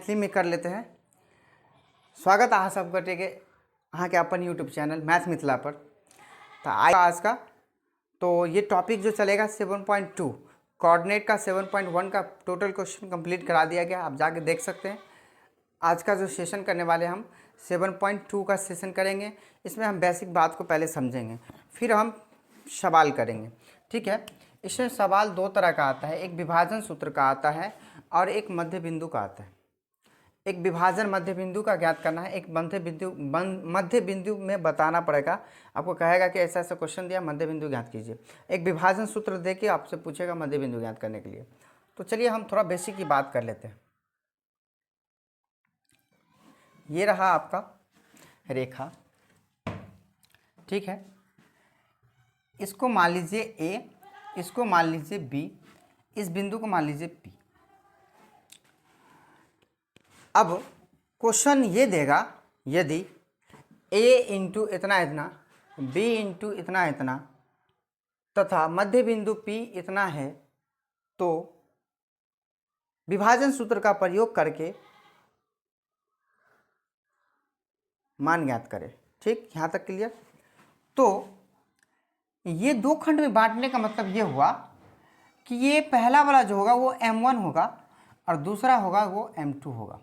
इसलिए में कर लेते हैं। स्वागत है सब गोटे के अहाँ के अपन यूट्यूब चैनल मैथ मिथिला पर। तो आज का तो ये टॉपिक जो चलेगा 7.2 कोऑर्डिनेट का 7.1 का टोटल क्वेश्चन कंप्लीट करा दिया गया, आप जाके देख सकते हैं। आज का जो सेशन करने वाले हम 7.2 का सेशन करेंगे। इसमें हम बेसिक बात को पहले समझेंगे, फिर हम सवाल करेंगे। ठीक है, इसमें सवाल दो तरह का आता है, एक विभाजन सूत्र का आता है और एक मध्य बिंदु का आता है। एक विभाजन मध्य बिंदु का ज्ञात करना है, एक मध्य बिंदु में बताना पड़ेगा। आपको कहेगा कि ऐसा ऐसा क्वेश्चन दिया, मध्य बिंदु ज्ञात कीजिए। एक विभाजन सूत्र दे के आपसे पूछेगा मध्य बिंदु ज्ञात करने के लिए। तो चलिए हम थोड़ा बेसिक की बात कर लेते हैं। ये रहा आपका रेखा, ठीक है। इसको मान लीजिए ए, इसको मान लीजिए बी, इस बिंदु को मान लीजिए पी। अब क्वेश्चन ये देगा, यदि a इंटू इतना इतना, b इंटू इतना इतना तथा मध्य बिंदु P इतना है, तो विभाजन सूत्र का प्रयोग करके मान ज्ञात करें। ठीक, यहाँ तक क्लियर। तो ये दो खंड में बांटने का मतलब ये हुआ कि ये पहला वाला जो होगा वो M1 होगा और दूसरा होगा वो M2 होगा।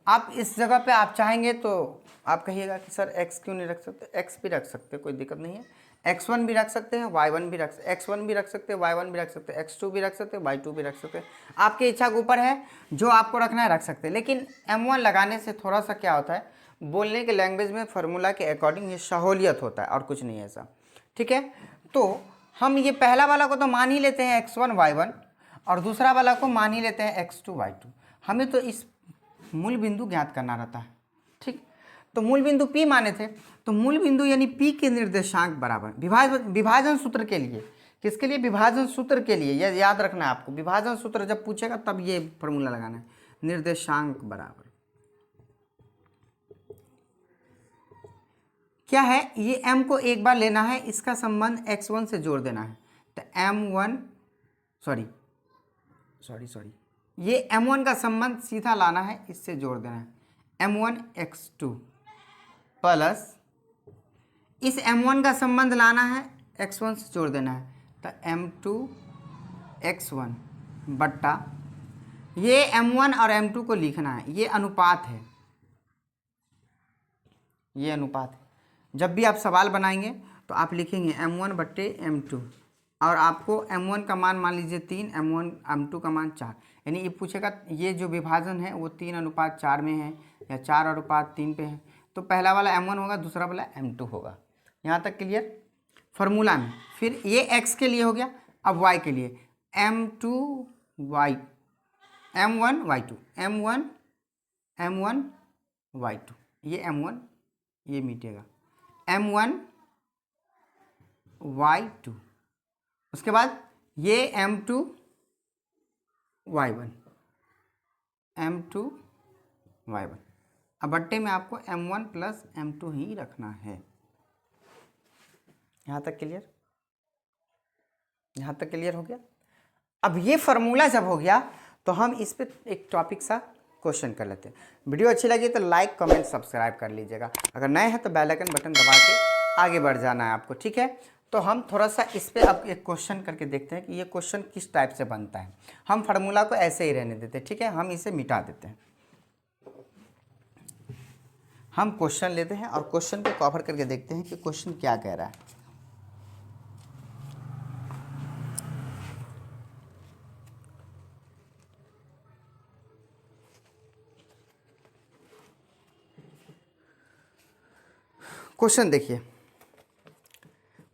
आप इस जगह पे आप चाहेंगे तो आप कहिएगा कि सर x क्यों नहीं रख सकते, x भी रख सकते, कोई दिक्कत नहीं है। x1 भी रख सकते हैं, y1 भी रख x1 भी रख सकते हैं, y1 भी रख सकते हैं, x2 भी रख सकते हैं, y2 भी रख सकते हैं। आपकी इच्छा के ऊपर है, जो आपको रखना है रख सकते हैं। लेकिन M1 लगाने से थोड़ा सा क्या होता है, बोलने के लैंग्वेज में फार्मूला के अकॉर्डिंग ये सहूलियत होता है और कुछ नहीं है ऐसा। ठीक है, तो हम ये पहला वाला को तो मान ही लेते हैं x1 y1 और दूसरा वाला को मान ही लेते हैं x2 y2। हमें तो इस मूल बिंदु ज्ञात करना रहता है। ठीक, तो मूल बिंदु P माने थे, तो मूल बिंदु यानी P के निर्देशांक बराबर विभाजन सूत्र के लिए, किसके लिए, विभाजन सूत्र के लिए। यह याद रखना है आपको, विभाजन सूत्र जब पूछेगा तब ये फॉर्मूला लगाना है, निर्देशांक बराबर क्या है, ये m को एक बार लेना है, इसका संबंध x1 से जोड़ देना है। तो m1 सॉरी ये m1 का संबंध सीधा लाना है, इससे जोड़ देना है m1 x2 प्लस इस m1 का संबंध लाना है, x1 से जोड़ देना है। तो m2 x1 बट्टा ये m1 और m2 को लिखना है, ये अनुपात है, ये अनुपात है। जब भी आप सवाल बनाएंगे तो आप लिखेंगे m1 बट्टे m2 और आपको m1 का मान लीजिए 3, m2 का मान 4। यानी ये पूछेगा ये जो विभाजन है वो 3:4 में है या 4:3 पे है, तो पहला वाला m1 होगा, दूसरा वाला m2 होगा। यहाँ तक क्लियर फार्मूला में। फिर ये x के लिए हो गया, अब y के लिए m1 y2, ये m1 ये मिटेगा m1 y2, उसके बाद ये m2 y1 अब बट्टे में आपको m1 प्लस m2 ही रखना है। यहाँ तक क्लियर हो गया। अब ये फार्मूला जब हो गया तो हम इस पे एक टॉपिक सा क्वेश्चन कर लेते हैं। वीडियो अच्छी लगी तो लाइक कमेंट सब्सक्राइब कर लीजिएगा, अगर नए हैं तो बेल आइकन बटन दबा के आगे बढ़ जाना है आपको। ठीक है, तो हम थोड़ा सा इस पे अब एक क्वेश्चन करके देखते हैं कि ये क्वेश्चन किस टाइप से बनता है। हम फार्मूला को ऐसे ही रहने देते हैं, ठीक है, हम इसे मिटा देते हैं। हम क्वेश्चन लेते हैं और क्वेश्चन को कवर करके देखते हैं कि क्वेश्चन क्या कह रहा है। क्वेश्चन देखिए,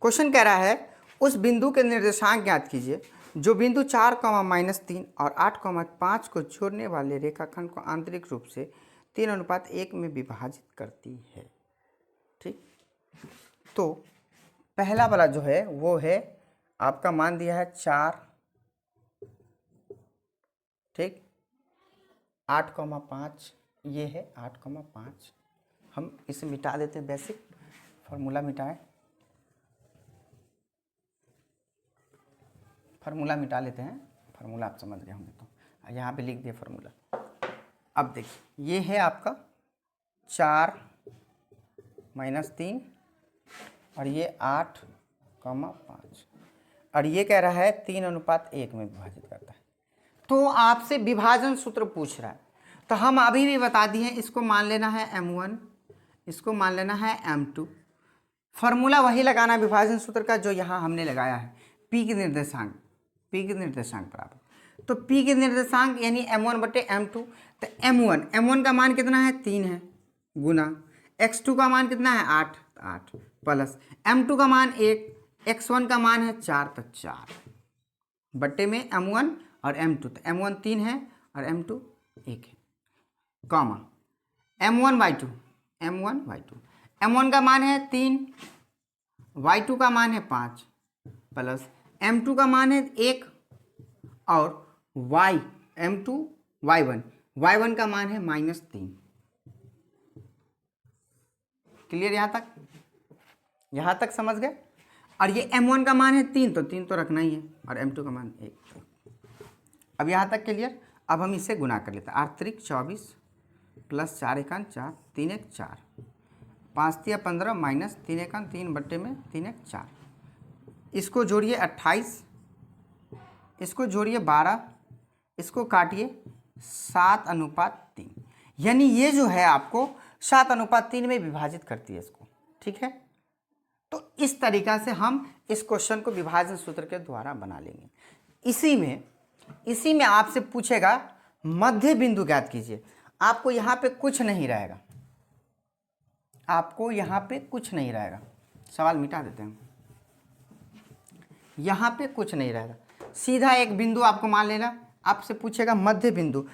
क्वेश्चन कह रहा है उस बिंदु के निर्देशांक ज्ञात कीजिए जो बिंदु 4, और 8, 5 को जोड़ने वाले रेखाखंड को आंतरिक रूप से 3:1 में विभाजित करती है। ठीक, तो पहला वाला जो है वो है आपका मान दिया है 4, ठीक, 8, 5 ये है 8, 5। हम इसे मिटा देते हैं, बेसिक फार्मूला मिटाएं, फार्मूला मिटा लेते हैं। फार्मूला आप समझ गए होंगे तो यहाँ पे लिख दिया फॉर्मूला। अब देखिए ये है आपका 4 - 3 और ये 8,5 और ये कह रहा है 3:1 में विभाजित करता है। तो आपसे विभाजन सूत्र पूछ रहा है, तो हम अभी भी बता दिए इसको मान लेना है m1, इसको मान लेना है m2। फॉर्मूला वही लगाना विभाजन सूत्र का जो यहाँ हमने लगाया है, p के निर्देशांक, p के निर्देशांक बराबर, तो p के निर्देशांक यानी m1/m2। तो m1 का मान कितना है 3 है, गुना x2 का मान कितना है 8 प्लस m2 का मान 1, x1 का मान है 4 तो 4 बट्टे में m1 और m2। तो m1 3 है और m2 1 है, कॉमा m1/2, m1 का मान है 3, y2 का मान है 5 प्लस m2 का मान है 1 और m2 y1 का मान है -3। क्लियर यहाँ तक समझ गए। और ये m1 का मान है 3 तो 3 तो रखना ही है और m2 का मान 1। अब यहाँ तक क्लियर। अब हम इसे गुना कर लेते हैं। 8 त्रिक 24 प्लस 4 एकान 4, 3 एक 4, 5 तिया 15 माइनस 3 एकान 3 बट्टे में 3 एक 4। इसको जोड़िए 28, इसको जोड़िए 12, इसको काटिए 7:3, यानी ये जो है आपको 7:3 में विभाजित करती है इसको। ठीक है, तो इस तरीका से हम इस क्वेश्चन को विभाजन सूत्र के द्वारा बना लेंगे। इसी में आपसे पूछेगा मध्य बिंदु ज्ञात कीजिए। आपको यहाँ पे कुछ नहीं रहेगा, आपको यहाँ पे कुछ नहीं रहेगा, सवाल मिटा देते हैं। यहाँ पे कुछ नहीं रहेगा, सीधा एक बिंदु आपको मान लेना। आपसे पूछेगा मध्य बिंदु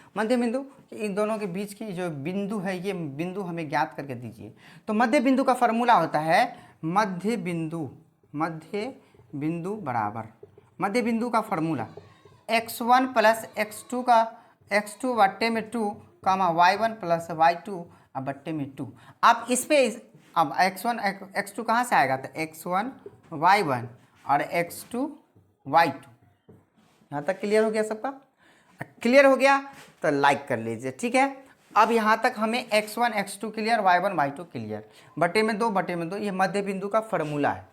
इन दोनों के बीच की जो बिंदु है, ये बिंदु हमें ज्ञात करके दीजिए। तो मध्य बिंदु का फॉर्मूला होता है मध्य बिंदु बराबर, मध्य बिंदु का फॉर्मूला x1 प्लस x2 बट्टे में 2 कामा y1 प्लस y2 बट्टे में 2। आप इस पे अब x2 कहाँ से आएगा, तो x1 y1 और x2 y2। यहाँ तक क्लियर हो गया सबका? क्लियर हो गया तो लाइक कर लीजिए। ठीक है, अब यहाँ तक हमें x1 x2 clear, y1 y2 clear, बटे में 2 ये मध्य बिंदु का फॉर्मूला है,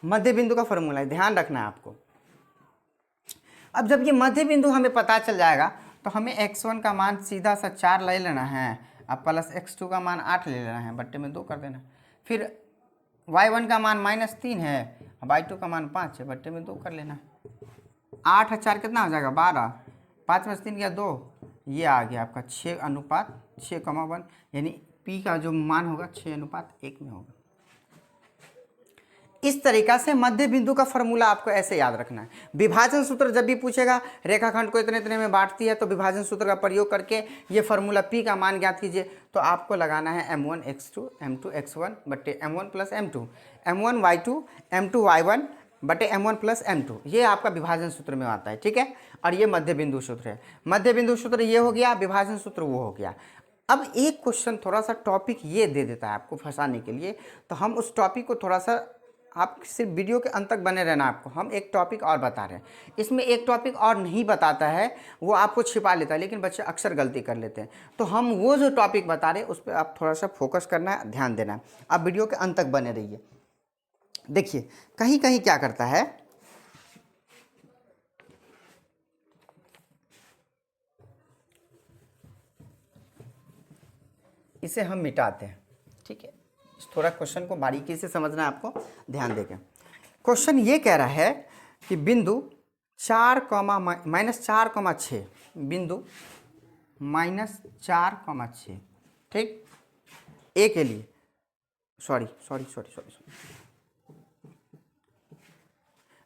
मध्य बिंदु का फॉर्मूला है, ध्यान रखना है आपको। अब जब ये मध्य बिंदु हमें पता चल जाएगा तो हमें x1 का मान सीधा सा 4 ले लेना है, अब प्लस x2 का मान 8 ले लेना है, बट्टे में 2 कर देना। फिर y1 का मान -3 है, y2 का मान 5 है, बट्टे में 2 कर लेना है। 8 और 4 कितना हो जाएगा 12, 5 में 3 गया 2, ये आ गया आपका 6:6,1, यानी p का जो मान होगा 6:1 में होगा। इस तरीका से मध्य बिंदु का फॉर्मूला आपको ऐसे याद रखना है। विभाजन सूत्र जब भी पूछेगा रेखाखंड को इतने इतने में बांटती है, तो विभाजन सूत्र का प्रयोग करके ये फॉर्मूला p का मान ज्ञात कीजिए। तो आपको लगाना है m1 x2 m2 x1 बट्टे m1 plus m2, m1 y2 m2 y1 बटे m1 प्लस m2, ये आपका विभाजन सूत्र में आता है। ठीक है, और ये मध्य बिंदु सूत्र है। मध्य बिंदु सूत्र ये हो गया, विभाजन सूत्र वो हो गया। अब एक क्वेश्चन थोड़ा सा टॉपिक ये दे देता है आपको फंसाने के लिए, तो हम उस टॉपिक को थोड़ा सा, आप सिर्फ वीडियो के अंत तक बने रहना। आपको हम एक टॉपिक और बता रहे हैं, इसमें एक टॉपिक और नहीं बताता है, वो आपको छिपा लेता है, लेकिन बच्चे अक्सर गलती कर लेते हैं। तो हम वो जो टॉपिक बता रहे हैं उस पर आप थोड़ा सा फोकस करना है, ध्यान देना है। आप वीडियो के अंत तक बने रहिए। देखिए कहीं कहीं क्या करता है, इसे हम मिटाते हैं। ठीक है, थोड़ा क्वेश्चन को बारीकी से समझना है आपको, ध्यान देकर। क्वेश्चन ये कह रहा है कि बिंदु 4,-4,6, बिंदु -4,6, ठीक, ए के लिए सॉरी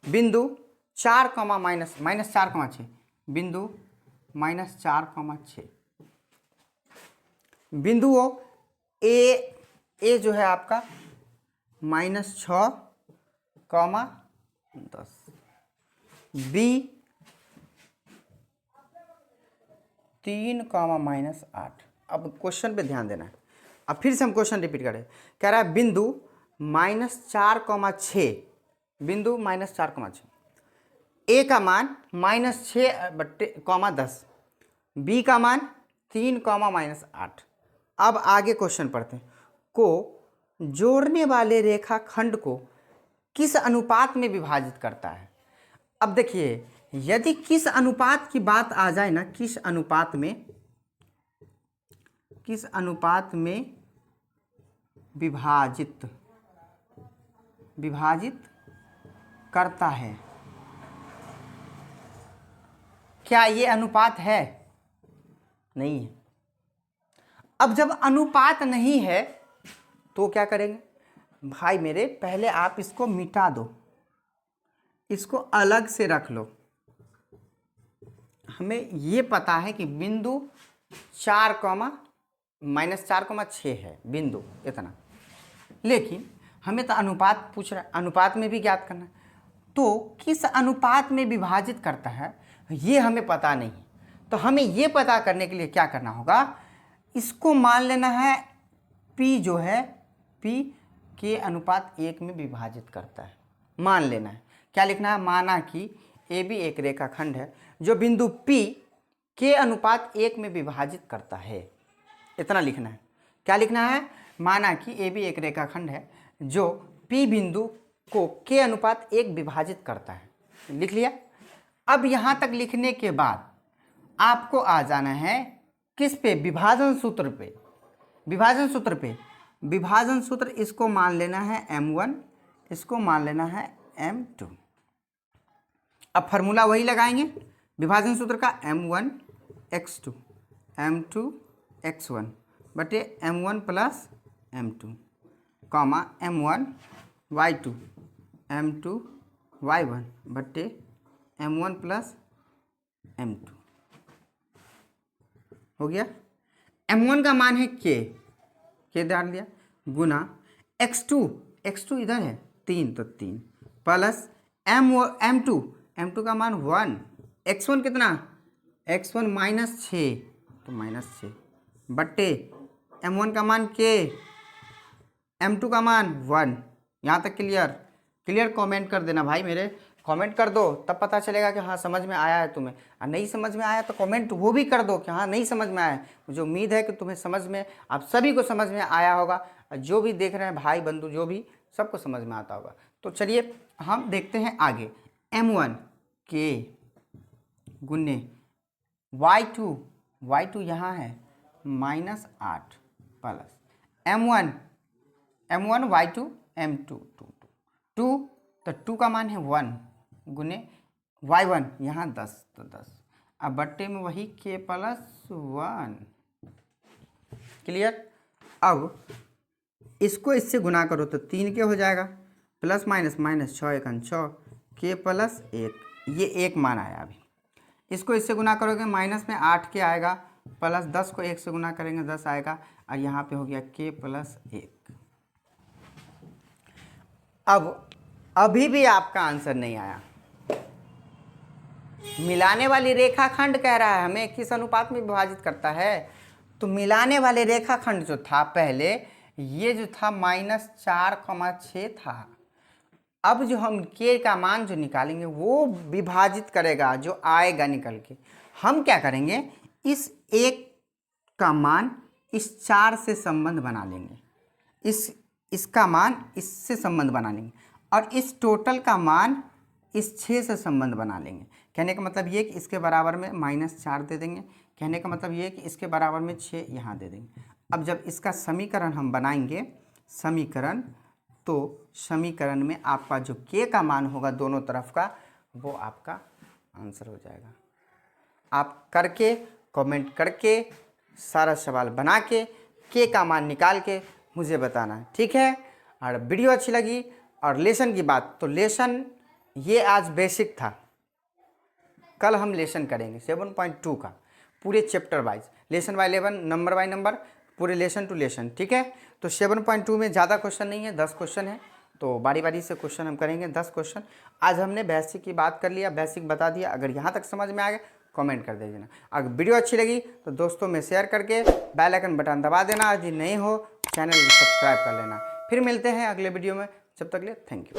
बिंदु 4,-4,6, बिंदु -4,6, बिंदुओं ए जो है आपका -6,10, बी 3,-8। अब क्वेश्चन पे ध्यान देना है। अब फिर से हम क्वेश्चन रिपीट करें। कह रहा है बिंदु -4,6, बिंदु -4,6, ए का मान -6/10, बी का मान 3 -8। अब आगे क्वेश्चन पढ़ते हैं। को जोड़ने वाले रेखाखंड को किस अनुपात में विभाजित करता है। अब देखिए, यदि किस अनुपात की बात आ जाए ना, किस अनुपात में विभाजित करता है, क्या ये अनुपात है? नहीं है। अब जब अनुपात नहीं है तो क्या करेंगे भाई मेरे, पहले आप इसको मिटा दो, इसको अलग से रख लो। हमें ये पता है कि बिंदु 4,-4,6 है बिंदु, इतना। लेकिन हमें तो अनुपात पूछ रहा है, अनुपात में भी ज्ञात करना है। तो किस अनुपात में विभाजित करता है ये हमें पता नहीं। तो हमें ये पता करने के लिए क्या करना होगा, इसको मान लेना है P जो है P के अनुपात 1 में विभाजित करता है, मान लेना है। क्या लिखना है, माना कि AB एक रेखाखंड है जो बिंदु P के अनुपात 1 में विभाजित करता है, इतना लिखना है। क्या लिखना है, माना कि AB एक रेखाखंड है जो P बिंदु को के अनुपात 1 विभाजित करता है, लिख लिया। अब यहाँ तक लिखने के बाद आपको आ जाना है किस पे, विभाजन सूत्र पे। विभाजन सूत्र इसको मान लेना है M1, इसको मान लेना है M2। अब फॉर्मूला वही लगाएंगे विभाजन सूत्र का, M1x2 M2x1 बटे M1 plus M2 comma M1y2 M2y1 बटे M1 प्लस M2 हो गया। M1 का मान है के डाल दिया, गुना x2 इधर है 3 तो 3 प्लस M2 का मान 1, x1 कितना, x1 -6 तो -6 बट्टे M1 का मान के, M2 का मान 1। यहाँ तक क्लियर कमेंट कर देना भाई मेरे, कमेंट कर दो तब पता चलेगा कि हाँ समझ में आया है तुम्हें। और नहीं समझ में आया तो कमेंट वो भी कर दो कि हाँ नहीं समझ में आया। मुझे उम्मीद है कि तुम्हें समझ में, आप सभी को समझ में आया होगा, जो भी देख रहे हैं भाई बंधु जो भी, सबको समझ में आता होगा। तो चलिए हम देखते हैं आगे। M1 के गुने y2 यहाँ है -8 प्लस M1 y2 M2 2 तो 2 का मान है 1 गुने y1 यहाँ 10 तो 10, अब बट्टे में वही k प्लस 1। क्लियर। अब इसको इससे गुना करो तो 3 के हो जाएगा, प्लस माइनस 6 1 6 k प्लस 1, ये 1 मान आया। अभी इसको इससे गुना करोगे माइनस में 8 के आएगा, प्लस 10 को 1 से गुना करेंगे 10 आएगा, और यहाँ पे हो गया k प्लस 1। अब अभी भी आपका आंसर नहीं आया। मिलाने वाली रेखाखंड कह रहा है हमें किस अनुपात में विभाजित करता है। तो मिलाने वाले रेखाखंड जो था पहले, ये जो था -4,6 था। अब जो हम k का मान जो निकालेंगे वो विभाजित करेगा, जो आएगा निकल के। हम क्या करेंगे, इस 1 का मान इस 4 से संबंध बना लेंगे, इसका मान इससे संबंध बना लेंगे, और इस टोटल का मान इस 6 से संबंध बना लेंगे। कहने का मतलब ये कि इसके बराबर में -4 दे देंगे, कहने का मतलब ये कि इसके बराबर में 6 यहाँ दे देंगे। अब जब इसका समीकरण हम बनाएंगे तो समीकरण में आपका जो k का मान होगा दोनों तरफ का, वो आपका आंसर हो जाएगा। आप करके कमेंट करके सारा सवाल बना के k का मान निकाल के मुझे बताना है, ठीक है। और वीडियो अच्छी लगी और लेसन की बात, तो लेसन ये आज बेसिक था, कल हम लेसन करेंगे 7.2 का पूरे chapter wise, lesson bye 11 number by number, पूरे लेसन टू लेसन, ठीक है। तो 7.2 में ज़्यादा क्वेश्चन नहीं है, 10 क्वेश्चन है, तो बारी बारी से क्वेश्चन हम करेंगे 10 क्वेश्चन। आज हमने बेसिक की बात कर लिया, बेसिक बता दिया। अगर यहाँ तक समझ में आ गया कमेंट कर दीजिए। अगर वीडियो अच्छी लगी तो दोस्तों में शेयर करके बेल आइकन बटन दबा देना, यदि नहीं हो चैनल को सब्सक्राइब कर लेना। फिर मिलते हैं अगले वीडियो में, जब तक के लिए थैंक यू।